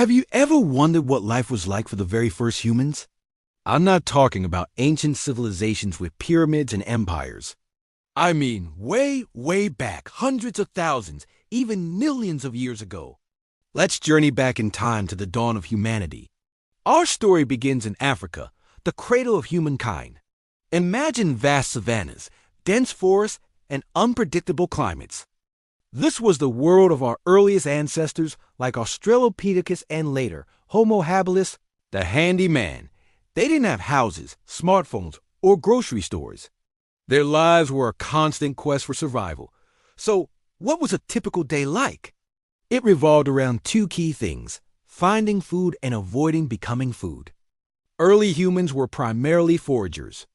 Have you ever wondered what life was like for the very first humans? I'm not talking about ancient civilizations with pyramids and empires. I mean way, way back, hundreds of thousands, even millions of years ago. Let's journey back in time to the dawn of humanity. Our story begins in Africa, the cradle of humankind. Imagine vast savannas, dense forests, and unpredictable climates. This was the world of our earliest ancestors like Australopithecus and later Homo habilis, the handy man. They didn't have houses, smartphones, or grocery stores. Their lives were a constant quest for survival. So, what was a typical day like? It revolved around two key things: finding food and avoiding becoming food. Early humans were primarily foragers.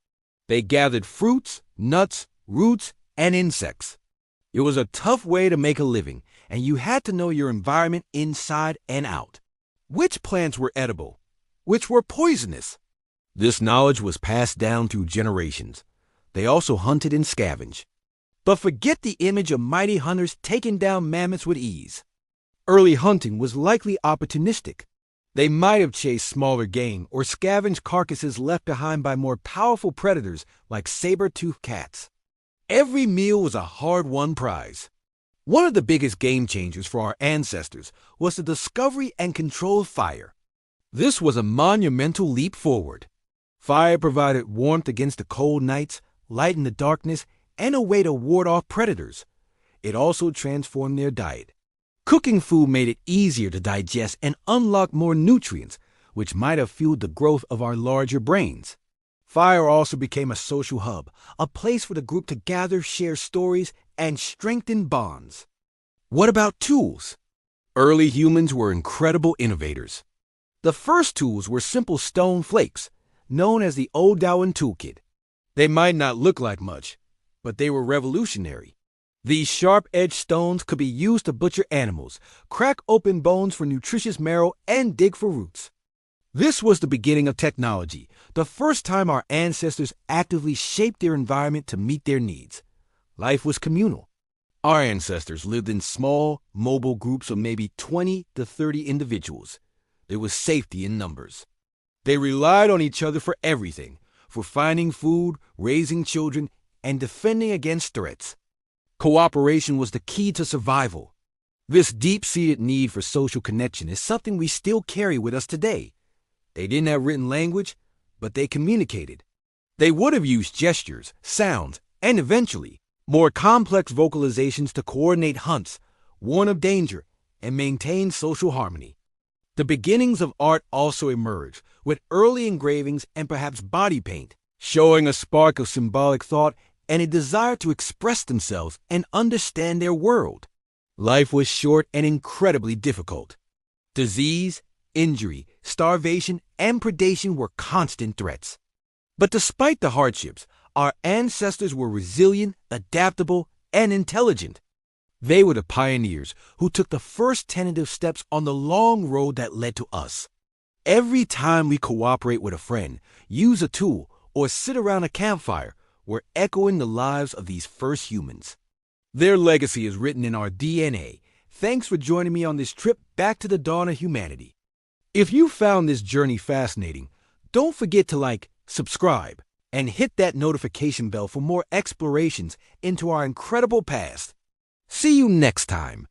They gathered fruits, nuts, roots, and insects. It was a tough way to make a living, and you had to know your environment inside and out. Which plants were edible? Which were poisonous? This knowledge was passed down through generations. They also hunted and scavenged. But forget the image of mighty hunters taking down mammoths with ease. Early hunting was likely opportunistic. They might have chased smaller game or scavenged carcasses left behind by more powerful predators like saber-toothed cats. Every meal was a hard-won prize. One of the biggest game changers for our ancestors was the discovery and control of fire. This was a monumental leap forward. Fire provided warmth against the cold nights, light in the darkness, and a way to ward off predators. It also transformed their diet. Cooking food made it easier to digest and unlock more nutrients, which might have fueled the growth of our larger brains. Fire also became a social hub, a place for the group to gather, share stories, and strengthen bonds. What about tools? Early humans were incredible innovators. The first tools were simple stone flakes, known as the Old Darwin toolkit. They might not look like much, but they were revolutionary. These sharp-edged stones could be used to butcher animals, crack open bones for nutritious marrow, and dig for roots. This was the beginning of technology, the first time our ancestors actively shaped their environment to meet their needs. Life was communal. Our ancestors lived in small, mobile groups of maybe 20 to 30 individuals. There was safety in numbers. They relied on each other for everything, for finding food, raising children, and defending against threats. Cooperation was the key to survival. This deep-seated need for social connection is something we still carry with us today. They didn't have written language, but they communicated. They would have used gestures, sounds, and eventually, more complex vocalizations to coordinate hunts, warn of danger, and maintain social harmony. The beginnings of art also emerged, with early engravings and perhaps body paint, showing a spark of symbolic thought and a desire to express themselves and understand their world. Life was short and incredibly difficult. Disease, injury, starvation, and predation were constant threats. But despite the hardships, our ancestors were resilient, adaptable, and intelligent. They were the pioneers who took the first tentative steps on the long road that led to us. Every time we cooperate with a friend, use a tool, or sit around a campfire, we're echoing the lives of these first humans. Their legacy is written in our DNA. Thanks for joining me on this trip back to the dawn of humanity. If you found this journey fascinating, don't forget to subscribe, and hit that notification bell for more explorations into our incredible past. See you next time.